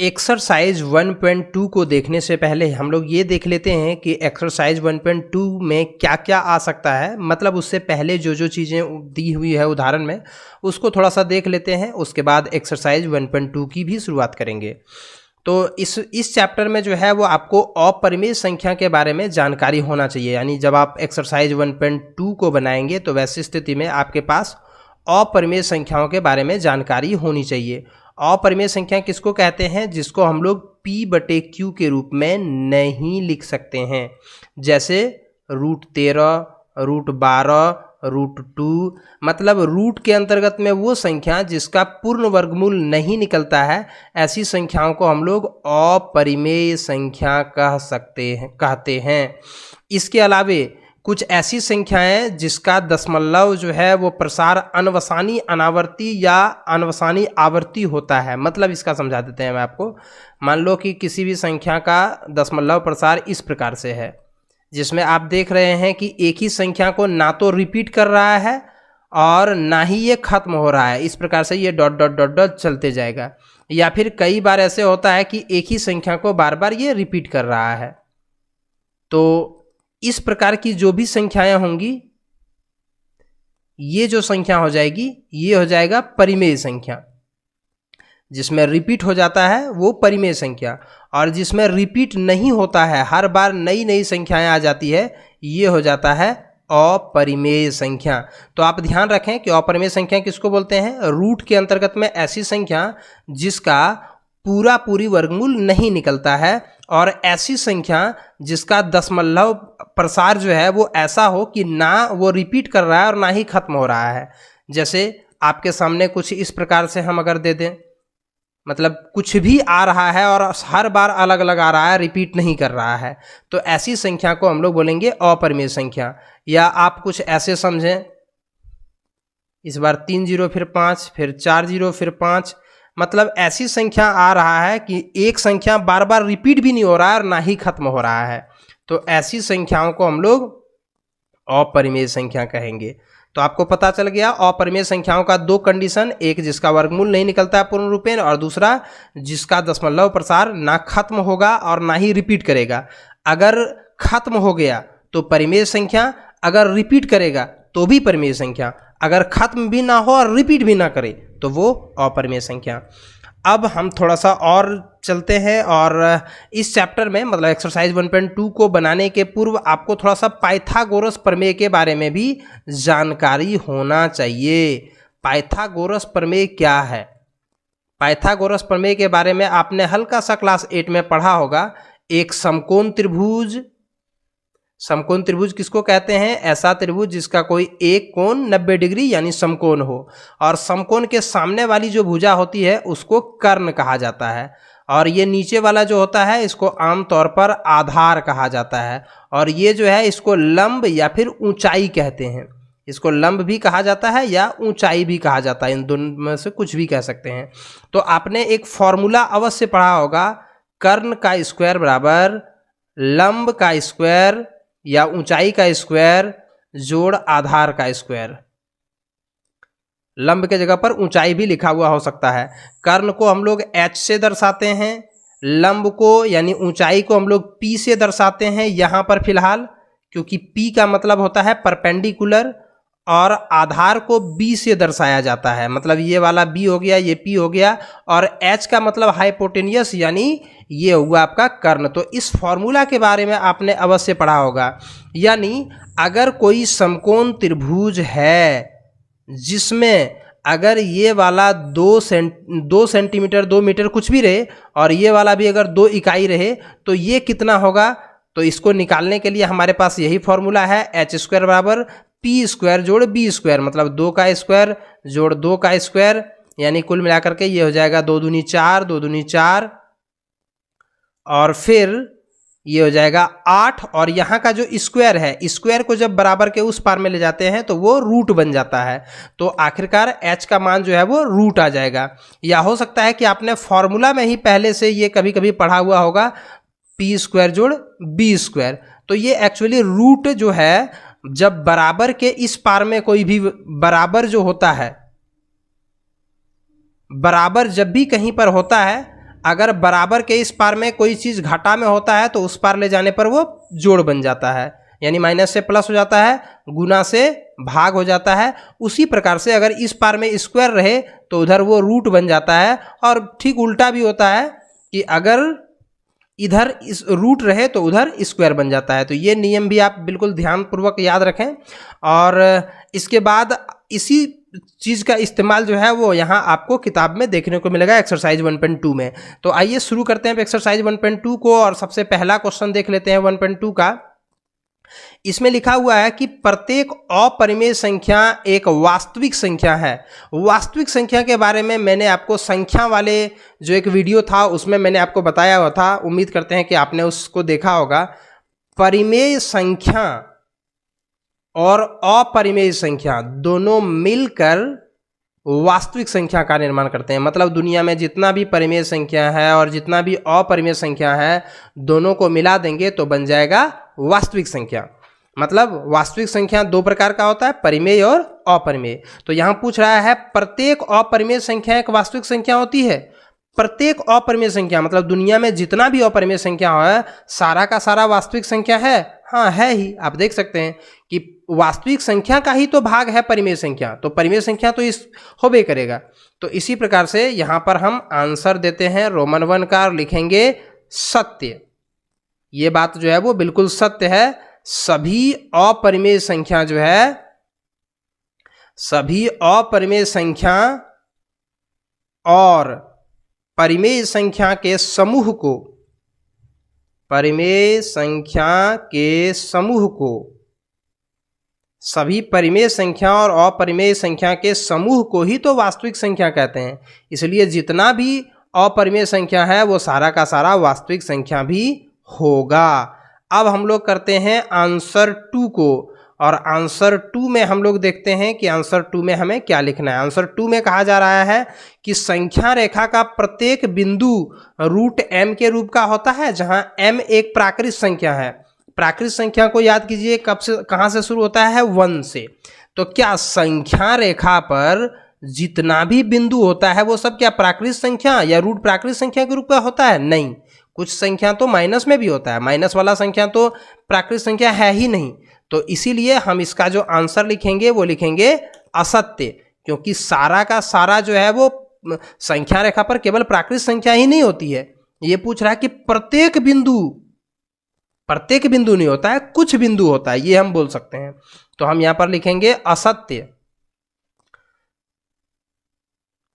Exercise 1.2 को देखने से पहले हम लोग ये देख लेते हैं कि एक्सरसाइज 1.2 में क्या क्या आ सकता है। मतलब उससे पहले जो जो चीज़ें दी हुई है उदाहरण में उसको थोड़ा सा देख लेते हैं, उसके बाद एक्सरसाइज 1.2 की भी शुरुआत करेंगे। तो इस चैप्टर में जो है वो आपको अपरिमेय संख्या के बारे में जानकारी होना चाहिए। यानी जब आप एक्सरसाइज 1.2 को बनाएंगे तो वैसी स्थिति में आपके पास अपरिमेय संख्याओं के बारे में जानकारी होनी चाहिए। अपरिमेय संख्या किसको कहते हैं? जिसको हम लोग P/Q के रूप में नहीं लिख सकते हैं, जैसे √13, √12, √2। मतलब रूट के अंतर्गत में वो संख्या जिसका पूर्ण वर्गमूल नहीं निकलता है, ऐसी संख्याओं को हम लोग अपरिमेय संख्या कहते हैं। इसके अलावे कुछ ऐसी संख्याएं जिसका दशमलव जो है वो प्रसार अनवसानी अनावर्ती या अनवसानी आवर्ती होता है। मतलब इसका समझा देते हैं मैं आपको। मान लो कि किसी भी संख्या का दशमलव प्रसार इस प्रकार से है, जिसमें आप देख रहे हैं कि एक ही संख्या को ना तो रिपीट कर रहा है और ना ही ये खत्म हो रहा है। इस प्रकार से ये डॉट डॉट डॉट डॉट चलते जाएगा। या फिर कई बार ऐसे होता है कि एक ही संख्या को बार बार ये रिपीट कर रहा है। तो इस प्रकार की जो भी संख्याएं होंगी, ये जो संख्या हो जाएगी ये हो जाएगा परिमेय संख्या। जिसमें रिपीट हो जाता है वो परिमेय संख्या, और जिसमें रिपीट नहीं होता है, हर बार नई नई संख्याएं आ जाती है, ये हो जाता है अपरिमेय संख्या। तो आप ध्यान रखें कि अपरिमेय संख्या किसको बोलते हैं? रूट के अंतर्गत में ऐसी संख्या जिसका पूरी वर्गमूल नहीं निकलता है, और ऐसी संख्या जिसका दशमलव प्रसार जो है वो ऐसा हो कि ना वो रिपीट कर रहा है और ना ही खत्म हो रहा है। जैसे आपके सामने कुछ इस प्रकार से हम अगर दे दें, मतलब कुछ भी आ रहा है और हर बार अलग अलग आ रहा है, रिपीट नहीं कर रहा है, तो ऐसी संख्या को हम लोग बोलेंगे अपरिमेय संख्या। या आप कुछ ऐसे समझें, इस बार 3 0 फिर 5 फिर 4 0 फिर 5। मतलब ऐसी संख्या आ रहा है कि एक संख्या बार बार रिपीट भी नहीं हो रहा है और ना ही खत्म हो रहा है, तो ऐसी संख्याओं को हम लोग अपरिमेय संख्या कहेंगे। तो आपको पता चल गया अपरिमेय संख्याओं का दो कंडीशन, एक जिसका वर्गमूल नहीं निकलता है पूर्ण रूपेण, और दूसरा जिसका दशमलव प्रसार ना खत्म होगा और ना ही रिपीट करेगा। अगर खत्म हो गया तो परिमेय संख्या, अगर रिपीट करेगा तो भी परिमेय संख्या, अगर खत्म भी ना हो और रिपीट भी ना करे तो वो अपरिमेय संख्या। अब हम थोड़ा सा और चलते हैं, और इस चैप्टर में मतलब एक्सरसाइज 1.2 को बनाने के पूर्व आपको थोड़ा सा पाइथागोरस प्रमेय के बारे में भी जानकारी होना चाहिए। पाइथागोरस प्रमेय क्या है? पाइथागोरस प्रमेय के बारे में आपने हल्का सा क्लास 8 में पढ़ा होगा। एक समकोण त्रिभुज, समकोण त्रिभुज किसको कहते हैं? ऐसा त्रिभुज जिसका कोई एक कोण 90 डिग्री यानी समकोण हो, और समकोण के सामने वाली जो भुजा होती है उसको कर्ण कहा जाता है, और ये नीचे वाला जो होता है इसको आमतौर पर आधार कहा जाता है, और ये जो है इसको लंब या फिर ऊंचाई कहते हैं। इसको लंब भी कहा जाता है या ऊंचाई भी कहा जाता है, इन दोनों में से कुछ भी कह सकते हैं। तो आपने एक फॉर्मूला अवश्य पढ़ा होगा, कर्ण का स्क्वायर बराबर लंब का स्क्वायर या ऊंचाई का स्क्वायर जोड़ आधार का स्क्वायर। लंब के जगह पर ऊंचाई भी लिखा हुआ हो सकता है। कर्ण को हम लोग h से दर्शाते हैं, लंब को यानी ऊंचाई को हम लोग p से दर्शाते हैं यहाँ पर फिलहाल, क्योंकि p का मतलब होता है परपेंडिकुलर, और आधार को b से दर्शाया जाता है। मतलब ये वाला b हो गया, ये p हो गया, और h का मतलब हाइपोटेनियस यानी ये हुआ आपका कर्ण। तो इस फॉर्मूला के बारे में आपने अवश्य पढ़ा होगा। यानी अगर कोई समकोण त्रिभुज है जिसमें अगर ये वाला 2 सेंटीमीटर 2 मीटर कुछ भी रहे, और ये वाला भी अगर 2 इकाई रहे, तो ये कितना होगा? तो इसको निकालने के लिए हमारे पास यही फॉर्मूला है, h² बराबर p² जोड़ b²। मतलब 2 का स्क्वायर जोड़ 2 का स्क्वायर, यानी कुल मिलाकर के ये हो जाएगा 2 दूनी 4, 2 दूनी 4, और फिर ये हो जाएगा 8, और यहाँ का जो स्क्वायर है, स्क्वायर को जब बराबर के उस पार में ले जाते हैं तो वो रूट बन जाता है। तो आखिरकार h का मान जो है वो रूट आ जाएगा। या हो सकता है कि आपने फॉर्मूला में ही पहले से ये कभी कभी पढ़ा हुआ होगा, p² जोड़ b²। तो ये एक्चुअली रूट जो है, जब बराबर के इस पार में कोई भी बराबर जो होता है, बराबर जब भी कहीं पर होता है, अगर बराबर के इस पार में कोई चीज़ घाटा में होता है तो उस पार ले जाने पर वो जोड़ बन जाता है, यानी माइनस से प्लस हो जाता है, गुना से भाग हो जाता है। उसी प्रकार से अगर इस पार में स्क्वायर रहे तो उधर वो रूट बन जाता है, और ठीक उल्टा भी होता है कि अगर इधर इस रूट रहे तो उधर स्क्वायर बन जाता है। तो ये नियम भी आप बिल्कुल ध्यानपूर्वक याद रखें। और इसके बाद इसी चीज़ का इस्तेमाल जो है वो यहाँ आपको किताब में देखने को मिलेगा एक्सरसाइज 1.2 में। तो आइए शुरू करते हैं एक्सरसाइज 1.2 को, और सबसे पहला क्वेश्चन देख लेते हैं 1.2 का। इसमें लिखा हुआ है कि प्रत्येक अपरिमेय संख्या एक वास्तविक संख्या है। वास्तविक संख्या के बारे में मैंने आपको संख्या वाले जो एक वीडियो था उसमें मैंने आपको बताया हुआ था, उम्मीद करते हैं कि आपने उसको देखा होगा। परिमेय संख्या और अपरिमेय संख्या दोनों मिलकर वास्तविक संख्या का निर्माण करते हैं। मतलब दुनिया में जितना भी परिमेय संख्या है और जितना भी अपरिमेय संख्या है, दोनों को मिला देंगे तो बन जाएगा वास्तविक संख्या। मतलब वास्तविक संख्या दो प्रकार का होता है, परिमेय और अपरिमेय। तो यहाँ पूछ रहा है प्रत्येक अपरिमेय संख्या एक वास्तविक संख्या होती है। प्रत्येक अपरिमेय संख्या मतलब दुनिया में जितना भी अपरिमेय संख्या है सारा का सारा वास्तविक संख्या है। हाँ है ही, आप देख सकते हैं कि वास्तविक संख्या का ही तो भाग है परिमेय संख्या, तो परिमेय संख्या तो इस होबे करेगा। तो इसी प्रकार से यहाँ पर हम आंसर देते हैं रोमन 1 का और लिखेंगे सत्य। ये बात जो है वो बिल्कुल सत्य है। सभी अपरिमेय संख्या जो है, सभी अपरिमेय संख्या और परिमेय संख्या के समूह को, परिमेय संख्या के समूह को, सभी परिमेय संख्या और अपरिमेय संख्या के समूह को ही तो वास्तविक संख्या कहते हैं। इसलिए जितना भी अपरिमेय संख्या है वो सारा का सारा वास्तविक संख्या भी होगा। अब हम लोग करते हैं आंसर 2 को, और आंसर 2 में हम लोग देखते हैं कि आंसर 2 में हमें क्या लिखना है। आंसर 2 में कहा जा रहा है कि संख्या रेखा का प्रत्येक बिंदु रूट m के रूप का होता है, जहां m एक प्राकृत संख्या है। प्राकृत संख्या को याद कीजिए कब से कहां से शुरू होता है, 1 से। तो क्या संख्या रेखा पर जितना भी बिंदु होता है वो सब क्या प्राकृत संख्या या रूट प्राकृत संख्या के रूप का होता है? नहीं, कुछ संख्या तो माइनस में भी होता है, माइनस वाला संख्या तो प्राकृत संख्या है ही नहीं। तो इसीलिए हम इसका जो आंसर लिखेंगे वो लिखेंगे असत्य, क्योंकि सारा का सारा जो है वो संख्या रेखा पर केवल प्राकृत संख्या ही नहीं होती है। ये पूछ रहा है कि प्रत्येक बिंदु, प्रत्येक बिंदु नहीं होता है, कुछ बिंदु होता है, ये हम बोल सकते हैं। तो हम यहां पर लिखेंगे असत्य।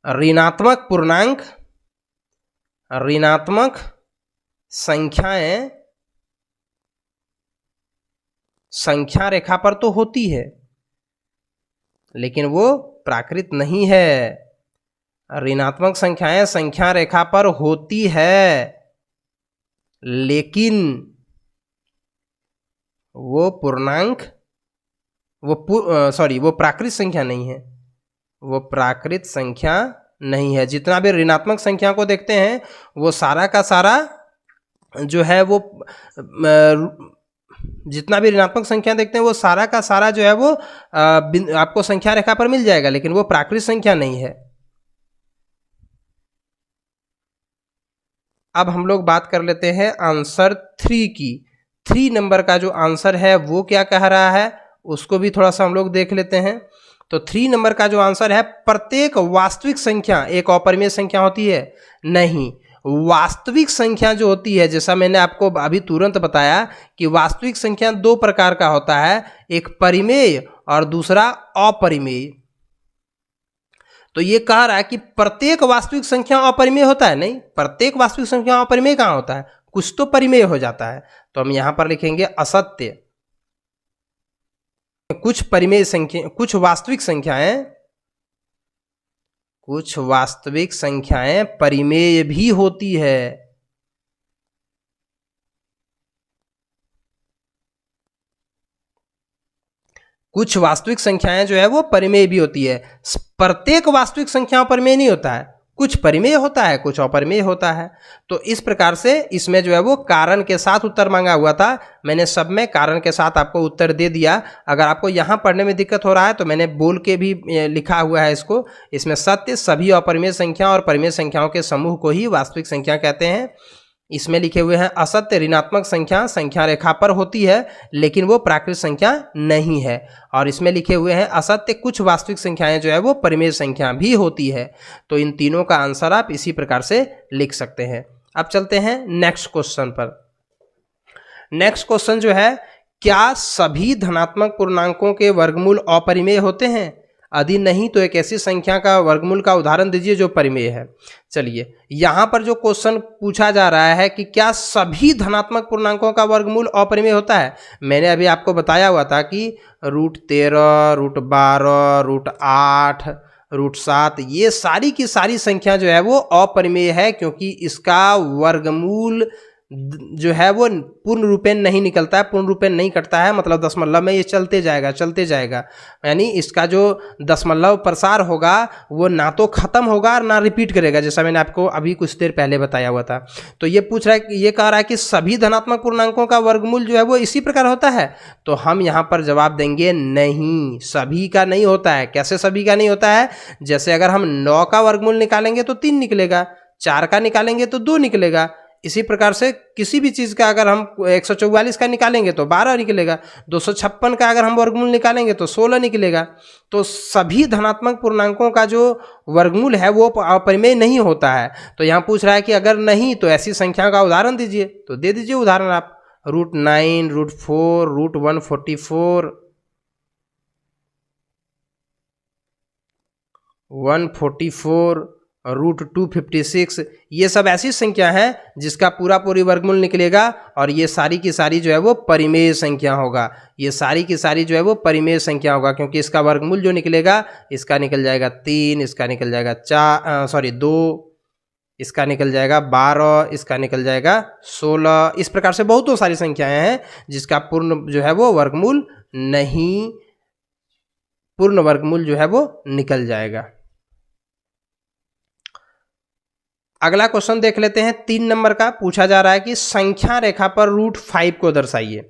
ऋणात्मक पूर्णांक, ऋणात्मक संख्याएं संख्या रेखा पर तो होती है लेकिन वो प्राकृत नहीं है। ऋणात्मक संख्याएं संख्या रेखा पर होती है लेकिन वो पूर्णांक, वो प्राकृत संख्या नहीं है, वो प्राकृत संख्या नहीं है। जितना भी ऋणात्मक संख्या को देखते हैं वो सारा का सारा जो है वो, जितना भी ऋणात्मक संख्या देखते हैं वो सारा का सारा जो है वो आपको संख्या रेखा पर मिल जाएगा, लेकिन वो प्राकृत संख्या नहीं है। अब हम लोग बात कर लेते हैं आंसर 3 की। 3 नंबर का जो आंसर है वो क्या कह रहा है उसको भी थोड़ा सा हम लोग देख लेते हैं। तो 3 नंबर का जो आंसर है, प्रत्येक वास्तविक संख्या एक अपरिमेय संख्या होती है। नहीं, वास्तविक संख्या जो होती है, जैसा मैंने आपको अभी तुरंत बताया कि वास्तविक संख्या 2 प्रकार का होता है, एक परिमेय और दूसरा अपरिमेय। तो ये कह रहा है कि प्रत्येक वास्तविक संख्या अपरिमेय होता है। नहीं, प्रत्येक वास्तविक संख्या अपरिमेय कहाँ होता है, कुछ तो परिमेय हो जाता है। तो हम यहां पर लिखेंगे असत्य। कुछ परिमेय संख्या, कुछ वास्तविक संख्याएं, कुछ वास्तविक संख्याएं परिमेय भी होती है। कुछ वास्तविक संख्याएं जो है वो परिमेय भी होती है। प्रत्येक वास्तविक संख्या परिमेय नहीं होता है, कुछ परिमेय होता है, कुछ अपरिमेय होता है। तो इस प्रकार से इसमें जो है वो कारण के साथ उत्तर मांगा हुआ था, मैंने सब में कारण के साथ आपको उत्तर दे दिया। अगर आपको यहाँ पढ़ने में दिक्कत हो रहा है तो मैंने बोल के भी लिखा हुआ है इसको। इसमें सत्य सभी अपरिमेय संख्या और परिमेय संख्याओं के समूह को ही वास्तविक संख्या कहते हैं। इसमें लिखे हुए हैं असत्य ऋणात्मक संख्या संख्या रेखा पर होती है लेकिन वो प्राकृत संख्या नहीं है। और इसमें लिखे हुए हैं असत्य कुछ वास्तविक संख्याएं जो है वो परिमेय संख्या भी होती है। तो इन तीनों का आंसर आप इसी प्रकार से लिख सकते हैं। अब चलते हैं नेक्स्ट क्वेश्चन पर। नेक्स्ट क्वेश्चन जो है, क्या सभी धनात्मक पूर्णांकों के वर्गमूल अपरिमेय होते हैं? यदि नहीं तो एक ऐसी संख्या का वर्गमूल का उदाहरण दीजिए जो परिमेय है। चलिए, यहाँ पर जो क्वेश्चन पूछा जा रहा है कि क्या सभी धनात्मक पूर्णांकों का वर्गमूल अपरिमेय होता है? मैंने अभी आपको बताया हुआ था कि √13, √12, √8, √7 ये सारी की सारी संख्या जो है वो अपरिमेय है, क्योंकि इसका वर्गमूल जो है वो पूर्ण रूपेण नहीं निकलता है, पूर्ण रूपेण नहीं कटता है। मतलब दशमलव में ये चलते जाएगा, यानी इसका जो दशमलव प्रसार होगा वो ना तो खत्म होगा और ना रिपीट करेगा, जैसा मैंने आपको अभी कुछ देर पहले बताया हुआ था। तो ये पूछ रहा है, ये कह रहा है कि सभी धनात्मक पूर्णांकों का वर्गमूल जो है वो इसी प्रकार होता है। तो हम यहाँ पर जवाब देंगे नहीं, सभी का नहीं होता है। कैसे सभी का नहीं होता है? जैसे अगर हम 9 का वर्गमूल निकालेंगे तो 3 निकलेगा, 4 का निकालेंगे तो 2 निकलेगा। इसी प्रकार से किसी भी चीज़ का अगर हम 144 का निकालेंगे तो 12 निकलेगा, 256 का अगर हम वर्गमूल निकालेंगे तो 16 निकलेगा। तो सभी धनात्मक पूर्णांकों का जो वर्गमूल है वो अपरिमेय नहीं होता है। तो यहाँ पूछ रहा है कि अगर नहीं तो ऐसी संख्या का उदाहरण दीजिए। तो दे दीजिए उदाहरण आप, √9, √4, √144, 144, √256, ये सब ऐसी संख्या है जिसका पूरी वर्गमूल निकलेगा और ये सारी की सारी जो है वो परिमेय संख्या होगा। ये सारी की सारी जो है वो परिमेय संख्या होगा, क्योंकि इसका वर्गमूल जो निकलेगा, इसका निकल जाएगा 3, इसका निकल जाएगा 2, इसका निकल जाएगा 12, इसका निकल जाएगा 16। इस प्रकार से बहुत सारी संख्याएं हैं जिसका पूर्ण जो है वो वर्गमूल नहीं, पूर्ण वर्गमूल जो है वो निकल जाएगा। अगला क्वेश्चन देख लेते हैं। 3 नंबर का पूछा जा रहा है कि संख्या रेखा पर √5 को दर्शाइए।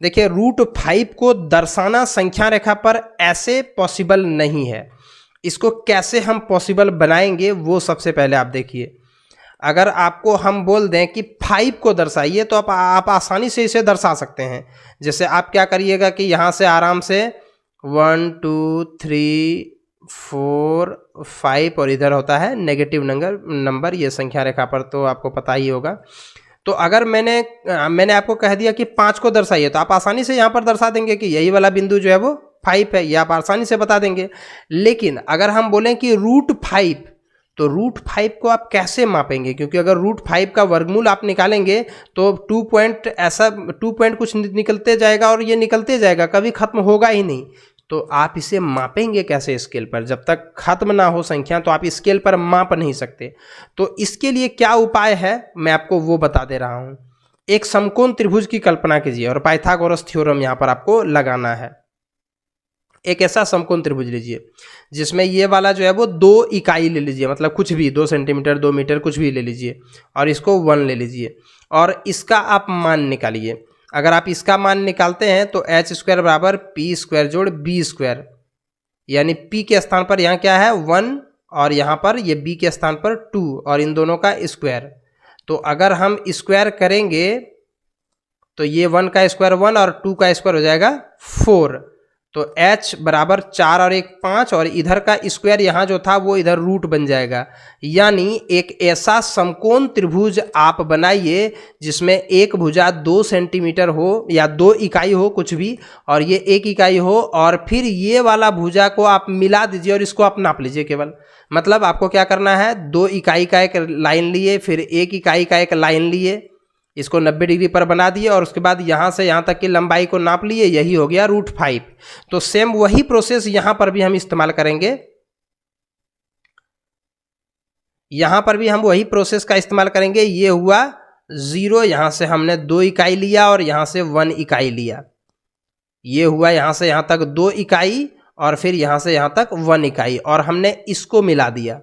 देखिए, √5 को दर्शाना संख्या रेखा पर ऐसे पॉसिबल नहीं है। इसको कैसे हम पॉसिबल बनाएंगे वो सबसे पहले आप देखिए। अगर आपको हम बोल दें कि 5 को दर्शाइए तो आप आसानी से इसे दर्शा सकते हैं। जैसे आप क्या करिएगा कि यहाँ से आराम से 1 2 3 4 5 और इधर होता है नेगेटिव नंबर, ये संख्या रेखा पर तो आपको पता ही होगा। तो अगर मैंने आपको कह दिया कि 5 को दर्शाइए तो आप आसानी से यहाँ पर दर्शा देंगे कि यही वाला बिंदु जो है वो 5 है, ये आप आसानी से बता देंगे। लेकिन अगर हम बोलें कि √5, तो √5 को आप कैसे मापेंगे? क्योंकि अगर √5 का वर्गमूल आप निकालेंगे तो 2 पॉइंट कुछ निकलते जाएगा और ये निकलते जाएगा, कभी खत्म होगा ही नहीं। तो आप इसे मापेंगे कैसे स्केल पर? जब तक खत्म ना हो संख्या तो आप स्केल पर माप नहीं सकते। तो इसके लिए क्या उपाय है मैं आपको वो बता दे रहा हूँ। एक समकोण त्रिभुज की कल्पना कीजिए और पाइथागोरस थ्योरम यहाँ पर आपको लगाना है। एक ऐसा समकोण त्रिभुज लीजिए जिसमें ये वाला जो है वो 2 इकाई ले लीजिए, मतलब कुछ भी 2 सेंटीमीटर 2 मीटर कुछ भी ले लीजिए और इसको 1 ले लीजिए और इसका आप मान निकालिए। अगर आप इसका मान निकालते हैं तो h² बराबर p² जोड़ b², यानी p के स्थान पर यहाँ क्या है 1 और यहाँ पर ये b के स्थान पर 2 और इन दोनों का स्क्वायर। तो अगर हम स्क्वायर करेंगे तो ये 1 का स्क्वायर 1 और 2 का स्क्वायर हो जाएगा 4। तो h बराबर 4 और 1 5 और इधर का स्क्वायर यहाँ जो था वो इधर रूट बन जाएगा। यानी एक ऐसा समकोण त्रिभुज आप बनाइए जिसमें एक भुजा 2 सेंटीमीटर हो या 2 इकाई हो कुछ भी और ये 1 इकाई हो, और फिर ये वाला भुजा को आप मिला दीजिए और इसको आप नाप लीजिए केवल। मतलब आपको क्या करना है, 2 इकाई का एक लाइन लिए, फिर 1 इकाई का एक लाइन लिए, इसको 90 डिग्री पर बना दिए और उसके बाद यहाँ से यहाँ तक की लंबाई को नाप लिए, यही हो गया √5। तो सेम वही प्रोसेस यहाँ पर भी हम इस्तेमाल करेंगे। यहाँ पर भी हम वही प्रोसेस का इस्तेमाल करेंगे। ये हुआ 0, यहाँ से हमने 2 इकाई लिया और यहाँ से 1 इकाई लिया। ये हुआ यहाँ से यहाँ तक 2 इकाई और फिर यहाँ से यहाँ तक 1 इकाई और हमने इसको मिला दिया।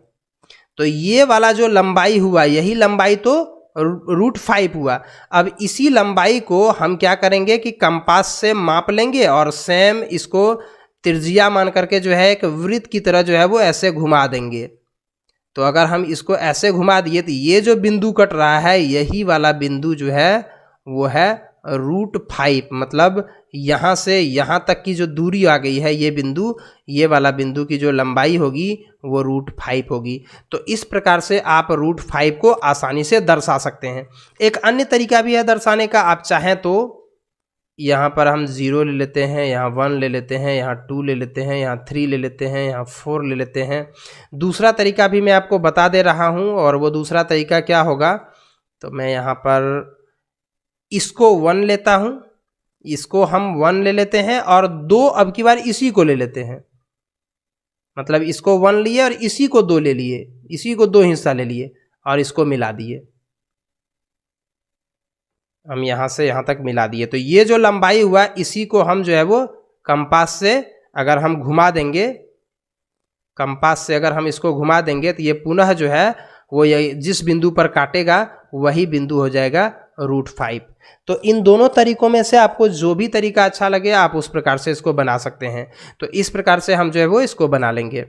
तो ये वाला जो लंबाई हुआ यही लंबाई तो √5 हुआ। अब इसी लंबाई को हम क्या करेंगे कि कंपास से माप लेंगे और सेम इसको त्रिज्या मान करके जो है एक वृत्त की तरह जो है वो ऐसे घुमा देंगे। तो अगर हम इसको ऐसे घुमा दिए तो ये जो बिंदु कट रहा है यही वाला बिंदु जो है वो है √5, मतलब यहाँ से यहाँ तक की जो दूरी आ गई है ये बिंदु, ये वाला बिंदु की जो लंबाई होगी वो √5 होगी। तो इस प्रकार से आप √5 को आसानी से दर्शा सकते हैं। एक अन्य तरीका भी है दर्शाने का, आप चाहें तो यहाँ पर हम 0 ले लेते हैं, यहाँ 1 ले लेते हैं, यहाँ 2 ले लेते हैं, यहाँ 3 ले लेते हैं, यहाँ 4 ले लेते हैं। दूसरा तरीका भी मैं आपको बता दे रहा हूँ, और वो दूसरा तरीका क्या होगा, तो मैं यहाँ पर इसको 1 लेता हूँ, इसको हम 1 ले लेते हैं और 2 अब की बार इसी को ले लेते हैं। मतलब इसको 1 लिए और इसी को 2 ले लिए, इसी को 2 हिस्सा ले लिए और इसको मिला दिए, हम यहाँ से यहाँ तक मिला दिए। तो ये जो लंबाई हुआ इसी को हम जो है वो कंपास से अगर हम घुमा देंगे, कंपास से अगर हम इसको घुमा देंगे तो ये पुनः जो है वो ये जिस बिंदु पर काटेगा वही बिंदु हो जाएगा √5। तो इन दोनों तरीकों में से आपको जो भी तरीका अच्छा लगे आप उस प्रकार से इसको बना सकते हैं। तो इस प्रकार से हम जो है वो इसको बना लेंगे।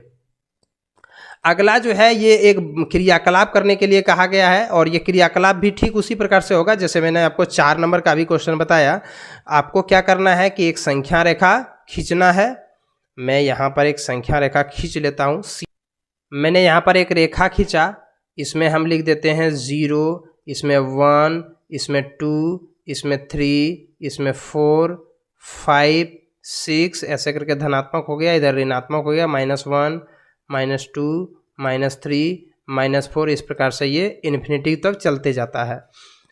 अगला जो है ये एक क्रियाकलाप करने के लिए कहा गया है, और ये क्रियाकलाप भी ठीक उसी प्रकार से होगा जैसे मैंने आपको 4 नंबर का भी क्वेश्चन बताया। आपको क्या करना है कि एक संख्या रेखा खींचना है। मैं यहाँ पर एक संख्या रेखा खींच लेता हूँ। मैंने यहाँ पर एक रेखा खींचा, इसमें हम लिख देते हैं 0, इसमें 1, इसमें 2, इसमें 3, इसमें 4, 5, 6, ऐसे करके धनात्मक हो गया, इधर ऋणात्मक हो गया, -1, -2, -3, -4, इस प्रकार से ये इन्फिनिटी तक चलते जाता है।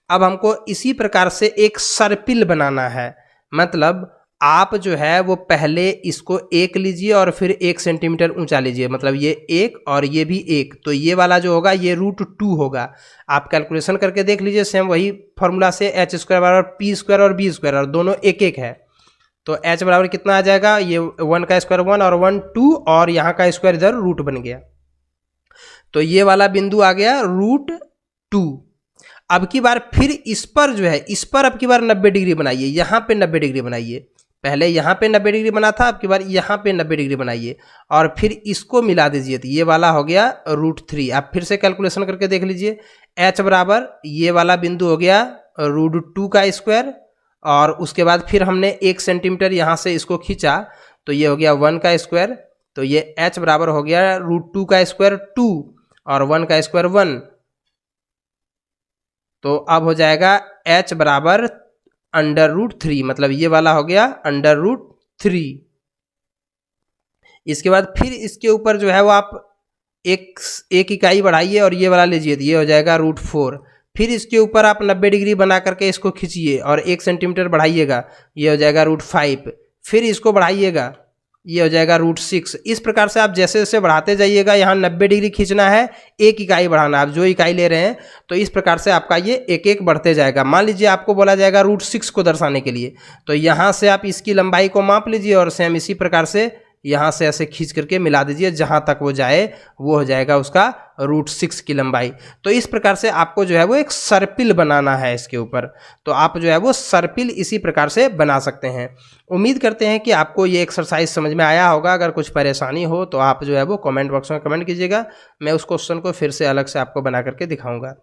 अब हमको इसी प्रकार से एक सर्पिल बनाना है। मतलब आप जो है वो पहले इसको 1 लीजिए और फिर 1 सेंटीमीटर ऊंचा लीजिए, मतलब ये 1 और ये भी 1, तो ये वाला जो होगा ये √2 होगा। आप कैलकुलेशन करके देख लीजिए, सेम वही फॉर्मूला से h² बराबर p² और b² और दोनों 1-1 है। तो h बराबर कितना आ जाएगा, ये 1 का स्क्वायर 1 और 1 2 और यहाँ का स्क्वायर इधर रूट बन गया। तो ये वाला बिंदु आ गया √2। अब की बार फिर इस पर जो है, इस पर अब की बार 90 डिग्री बनाइए, यहाँ पे 90 डिग्री बनाइए। पहले यहाँ पे 90 डिग्री बना था, अब की बार यहाँ पे 90 डिग्री बनाइए और फिर इसको मिला दीजिए। तो ये वाला हो गया √3। आप फिर से कैलकुलेशन करके देख लीजिए, h बराबर ये वाला बिंदु हो गया √2 का स्क्वायर, और उसके बाद फिर हमने 1 सेंटीमीटर यहाँ से इसको खींचा तो ये हो गया 1 का स्क्वायर। तो ये h बराबर हो गया √2 का स्क्वायर 2 और 1 का स्क्वायर 1। तो अब हो जाएगा h बराबर √3, मतलब ये वाला हो गया √3। इसके बाद फिर इसके ऊपर जो है वो आप एक इकाई बढ़ाइए और ये वाला लीजिए, तो ये हो जाएगा √4। फिर इसके ऊपर आप 90 डिग्री बना करके इसको खींचिए और 1 सेंटीमीटर बढ़ाइएगा, ये हो जाएगा √5। फिर इसको बढ़ाइएगा, ये हो जाएगा √6। इस प्रकार से आप जैसे जैसे बढ़ाते जाइएगा, यहाँ 90 डिग्री खींचना है, 1 इकाई बढ़ाना, आप जो इकाई ले रहे हैं, तो इस प्रकार से आपका ये 1-1 बढ़ते जाएगा। मान लीजिए आपको बोला जाएगा √6 को दर्शाने के लिए, तो यहाँ से आप इसकी लंबाई को माप लीजिए और सेम इसी प्रकार से यहाँ से ऐसे खींच करके मिला दीजिए, जहाँ तक वो जाए वो हो जाएगा उसका √6 की लंबाई। तो इस प्रकार से आपको जो है वो एक सर्पिल बनाना है इसके ऊपर, तो आप जो है वो सर्पिल इसी प्रकार से बना सकते हैं। उम्मीद करते हैं कि आपको ये एक्सरसाइज समझ में आया होगा। अगर कुछ परेशानी हो तो आप जो है वो कमेंट बॉक्स में कमेंट कीजिएगा, मैं उस क्वेश्चन को फिर से अलग से आपको बना करके दिखाऊंगा।